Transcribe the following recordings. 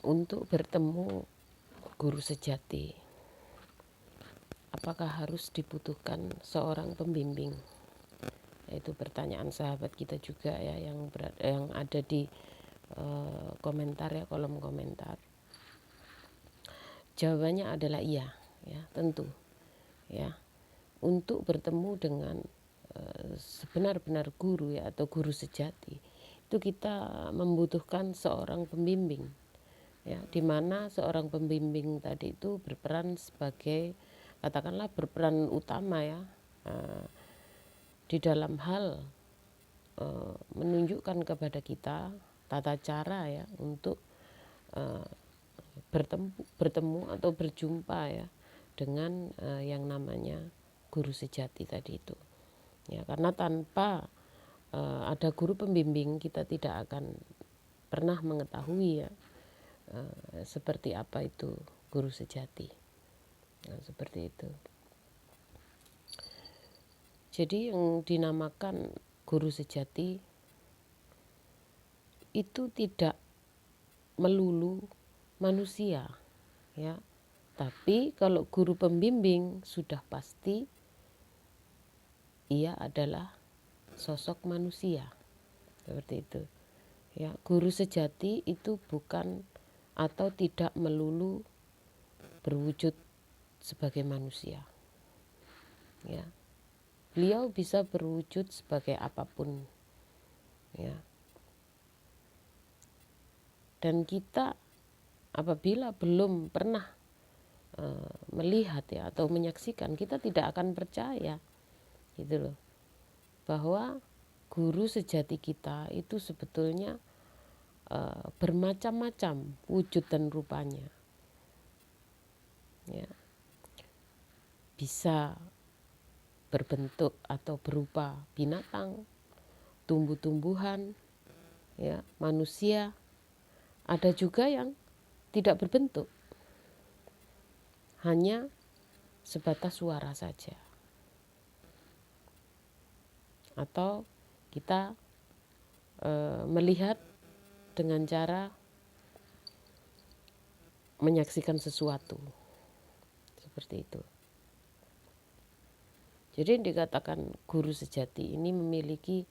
Untuk bertemu guru sejati, apakah harus dibutuhkan seorang pembimbing? Itu pertanyaan sahabat kita juga ya, yang ada di komentar ya, kolom komentar. Jawabannya adalah iya, ya tentu ya. Untuk bertemu dengan sebenar-benar guru ya, atau guru sejati, itu kita membutuhkan seorang pembimbing ya, dimana seorang pembimbing tadi itu berperan sebagai, katakanlah berperan utama ya, di dalam hal menunjukkan kepada kita tata cara ya untuk bertemu atau berjumpa ya dengan yang namanya guru sejati tadi itu ya. Karena tanpa ada guru pembimbing, kita tidak akan pernah mengetahui ya seperti apa itu guru sejati. Nah, seperti itu. Jadi yang dinamakan guru sejati itu tidak melulu manusia ya. Tapi kalau guru pembimbing sudah pasti ia adalah sosok manusia. Seperti itu. Ya, guru sejati itu bukan atau tidak melulu berwujud sebagai manusia. Ya. Beliau bisa berwujud sebagai apapun. Ya. Dan kita apabila belum pernah melihat ya atau menyaksikan, kita tidak akan percaya gitu loh, bahwa guru sejati kita itu sebetulnya bermacam-macam wujud dan rupanya ya. Bisa berbentuk atau berupa binatang, tumbuh-tumbuhan ya, manusia. Ada juga yang tidak berbentuk, hanya sebatas suara saja. Atau kita melihat dengan cara menyaksikan sesuatu. Seperti itu. Jadi yang dikatakan guru sejati ini memiliki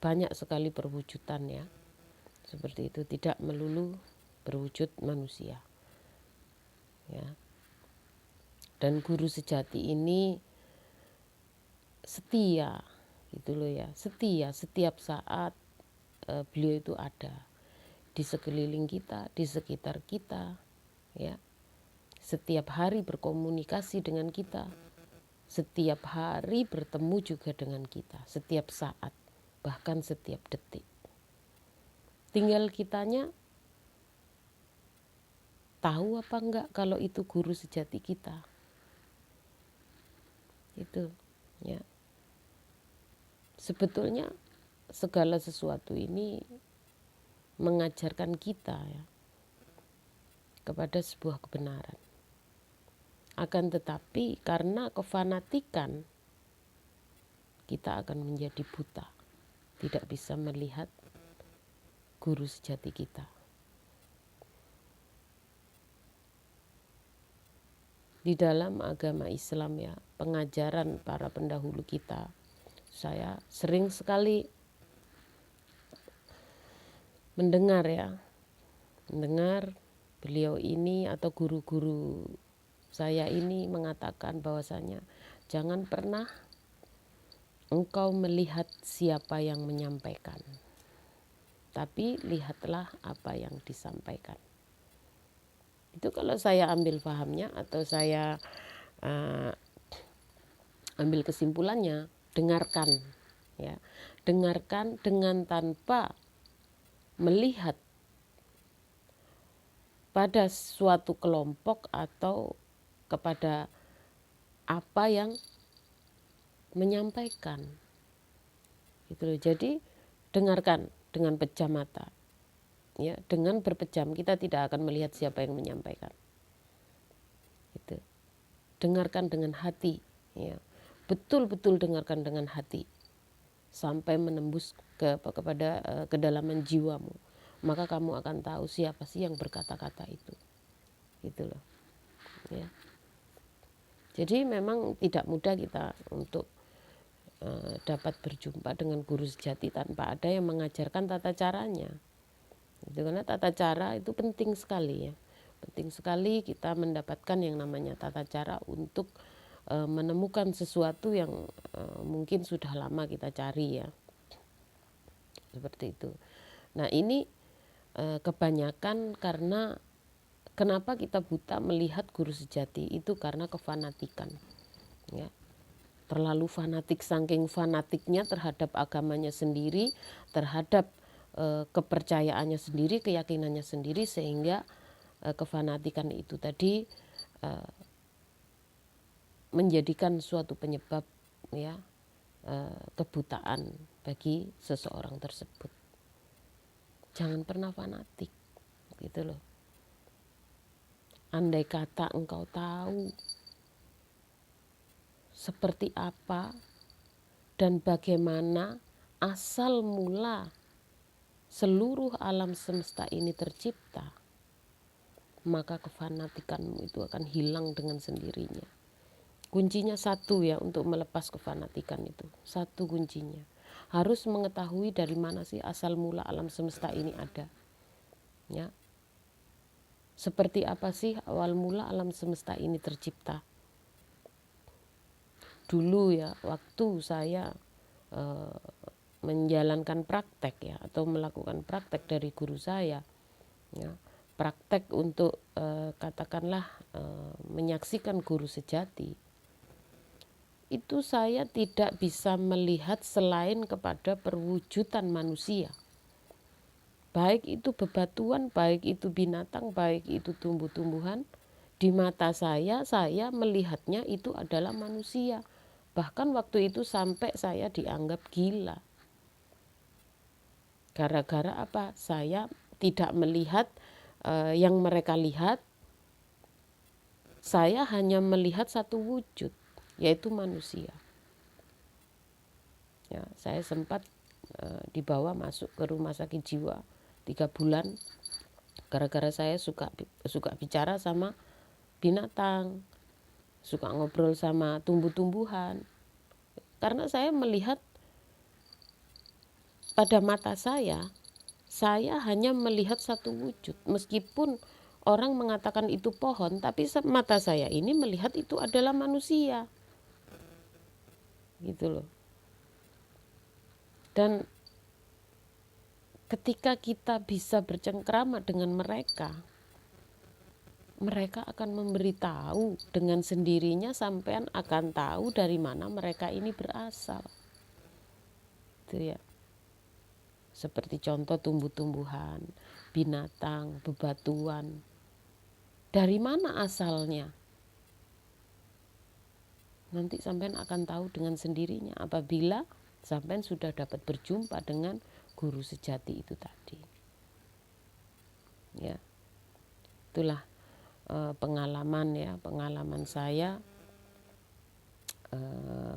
banyak sekali perwujudan ya. Seperti itu, tidak melulu berwujud manusia. Ya. Dan guru sejati ini setia gitu loh ya. Setia setiap saat beliau itu ada di sekeliling kita, di sekitar kita ya. Setiap hari berkomunikasi dengan kita. Setiap hari bertemu juga dengan kita, setiap saat, bahkan setiap detik. Tinggal kitanya tahu apa enggak kalau itu guru sejati kita. Itu ya. Sebetulnya segala sesuatu ini mengajarkan kita ya kepada sebuah kebenaran. Akan tetapi karena kefanatikan, kita akan menjadi buta, tidak bisa melihat guru sejati kita. Di dalam agama Islam ya, pengajaran para pendahulu kita, saya sering sekali mendengar beliau ini atau guru-guru saya ini mengatakan bahwasanya jangan pernah engkau melihat siapa yang menyampaikan, tapi lihatlah apa yang disampaikan. Itu kalau saya ambil pahamnya atau saya ambil kesimpulannya, dengarkan ya. Dengarkan dengan tanpa melihat pada suatu kelompok atau kepada apa yang menyampaikan. Gitu loh. Jadi dengarkan dengan pejam mata. Ya, dengan berpejam kita tidak akan melihat siapa yang menyampaikan. Gitu. Dengarkan dengan hati, ya. Betul-betul dengarkan dengan hati sampai menembus kepada kedalaman jiwamu. maka kamu akan tahu siapa sih yang berkata-kata itu. Gitu loh. Ya. Jadi memang tidak mudah kita untuk dapat berjumpa dengan guru sejati tanpa ada yang mengajarkan tata caranya. Itu karena tata cara itu penting sekali ya. Penting sekali kita mendapatkan yang namanya tata cara untuk menemukan sesuatu yang mungkin sudah lama kita cari ya. Seperti itu. Nah, ini kebanyakan karena kenapa kita buta melihat guru sejati itu karena kefanatikan. Ya. Terlalu fanatik, saking fanatiknya terhadap agamanya sendiri, terhadap kepercayaannya sendiri, keyakinannya sendiri, sehingga kefanatikan itu tadi menjadikan suatu penyebab ya kebutaan bagi seseorang tersebut. Jangan pernah fanatik, gitu loh. Andai kata engkau tahu seperti apa dan bagaimana asal mula seluruh alam semesta ini tercipta, maka kefanatikanmu itu akan hilang dengan sendirinya. Kuncinya satu ya untuk melepas kefanatikan itu. Satu kuncinya. Harus mengetahui dari mana sih asal mula alam semesta ini ada. Ya. Seperti apa sih awal mula alam semesta ini tercipta. Dulu ya, waktu saya menjalankan praktek ya, atau melakukan praktek dari guru saya ya, praktek untuk katakanlah menyaksikan guru sejati, itu saya tidak bisa melihat selain kepada perwujudan manusia, baik itu bebatuan, baik itu binatang, baik itu tumbuh-tumbuhan. Di mata saya melihatnya itu adalah manusia. Bahkan waktu itu sampai saya dianggap gila. Gara-gara apa? Saya tidak melihat yang mereka lihat. Saya hanya melihat satu wujud, yaitu manusia. Ya, saya sempat dibawa masuk ke rumah sakit jiwa 3 bulan. Gara-gara saya suka bicara sama binatang, suka ngobrol sama tumbuh-tumbuhan. Karena saya melihat pada mata saya hanya melihat satu wujud. Meskipun orang mengatakan itu pohon, tapi mata saya ini melihat itu adalah manusia. Gitu loh. Dan ketika kita bisa bercengkrama dengan mereka akan memberitahu dengan sendirinya, sampean akan tahu dari mana mereka ini berasal. Itu ya. Seperti contoh tumbuh-tumbuhan, binatang, bebatuan. Dari mana asalnya? Nanti sampean akan tahu dengan sendirinya apabila sampean sudah dapat berjumpa dengan guru sejati itu tadi. Ya. Itulah pengalaman saya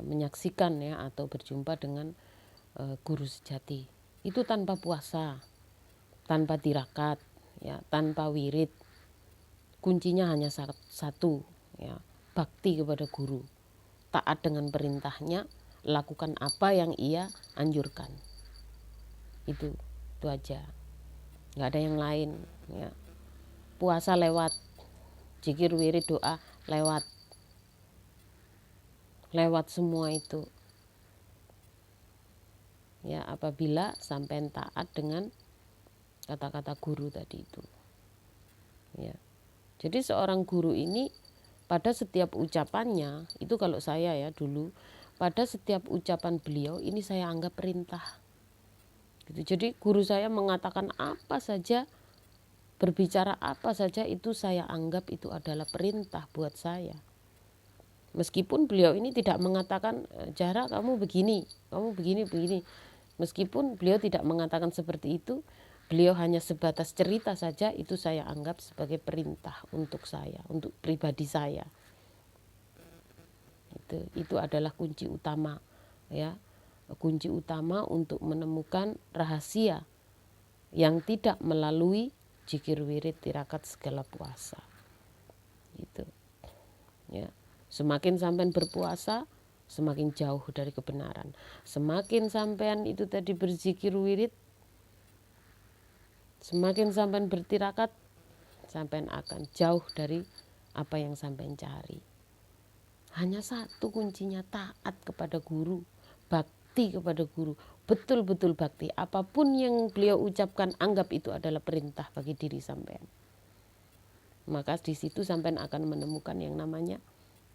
menyaksikan ya atau berjumpa dengan guru sejati. Itu tanpa puasa, tanpa tirakat, ya, tanpa wirid. Kuncinya hanya satu, ya, bakti kepada guru. Taat dengan perintahnya, lakukan apa yang ia anjurkan. Itu aja. Nggak ada yang lain, ya. Puasa lewat, zikir wirid doa lewat semua itu. Ya, apabila sampai taat dengan kata-kata guru tadi itu. Ya. Jadi seorang guru ini pada setiap ucapannya, itu kalau saya ya dulu, pada setiap ucapan beliau ini saya anggap perintah. Gitu. Jadi guru saya mengatakan apa saja, berbicara apa saja, itu saya anggap itu adalah perintah buat saya. Meskipun beliau ini tidak mengatakan, Zahra kamu begini. Meskipun beliau tidak mengatakan seperti itu, beliau hanya sebatas cerita saja, itu saya anggap sebagai perintah untuk saya, untuk pribadi saya. Itu adalah kunci utama, ya. Kunci utama untuk menemukan rahasia, yang tidak melalui zikir wirid tirakat segala puasa. Gitu. Ya. Semakin sampean berpuasa, semakin jauh dari kebenaran. Semakin sampean itu tadi berzikir wirid, semakin sampean bertirakat, sampean akan jauh dari apa yang sampean cari. Hanya satu kuncinya, taat kepada guru, bakti kepada guru, betul-betul bakti. Apapun yang beliau ucapkan, anggap itu adalah perintah bagi diri sampean. Maka di situ sampean akan menemukan yang namanya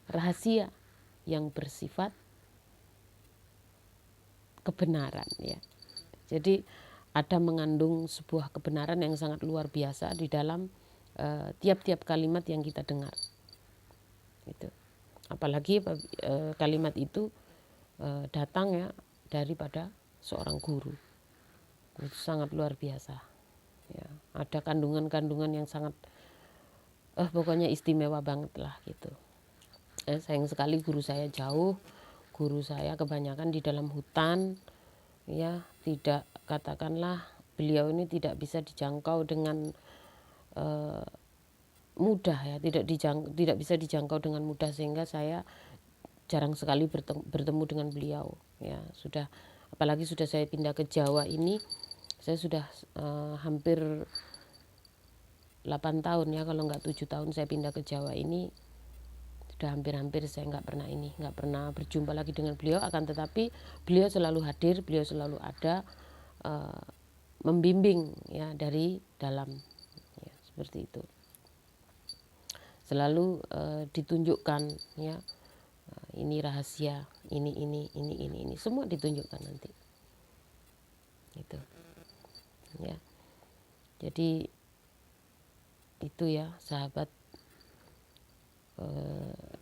rahasia yang bersifat kebenaran, ya. Jadi ada mengandung sebuah kebenaran yang sangat luar biasa di dalam tiap-tiap kalimat yang kita dengar. Gitu. Apalagi kalimat itu datang ya daripada seorang guru, itu sangat luar biasa ya. Ada kandungan-kandungan yang sangat pokoknya istimewa banget lah gitu. Sayang sekali guru saya jauh, guru saya kebanyakan di dalam hutan ya, tidak, katakanlah beliau ini tidak bisa dijangkau dengan mudah ya, tidak bisa dijangkau dengan mudah, sehingga saya jarang sekali bertemu dengan beliau ya. Sudah, apalagi sudah saya pindah ke Jawa ini, saya sudah hampir 8 tahun ya, kalau nggak 7 tahun saya pindah ke Jawa ini. Sudah hampir-hampir saya nggak pernah berjumpa lagi dengan beliau, akan tetapi beliau selalu hadir, beliau selalu ada membimbing ya dari dalam ya, seperti itu. Selalu ditunjukkan ya, ini rahasia, ini semua ditunjukkan nanti. Gitu. Ya. Jadi itu ya sahabat,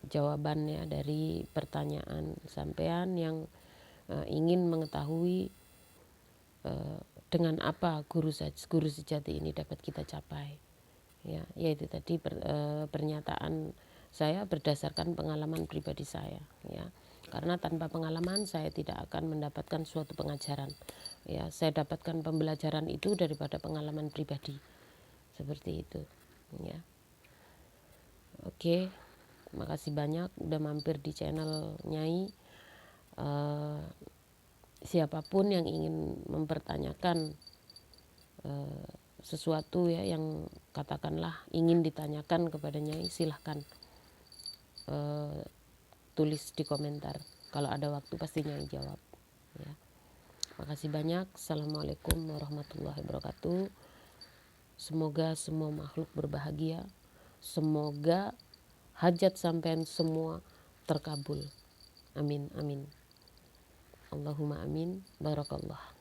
jawabannya dari pertanyaan sampean yang ingin mengetahui dengan apa guru sejati ini dapat kita capai. Ya, yaitu tadi pernyataan saya berdasarkan pengalaman pribadi saya ya. Karena tanpa pengalaman saya tidak akan mendapatkan suatu pengajaran. Ya, saya dapatkan pembelajaran itu daripada pengalaman pribadi. Seperti itu, ya. Oke, makasih banyak udah mampir di channel Nyai. Siapapun yang ingin mempertanyakan sesuatu ya, yang katakanlah ingin ditanyakan kepada Nyai, silahkan tulis di komentar. Kalau ada waktu pasti Nyai jawab ya. Makasih banyak. Assalamualaikum warahmatullahi wabarakatuh. Semoga semua makhluk berbahagia, semoga hajat sampean semua terkabul. Amin amin. Allahumma amin. Barakallah.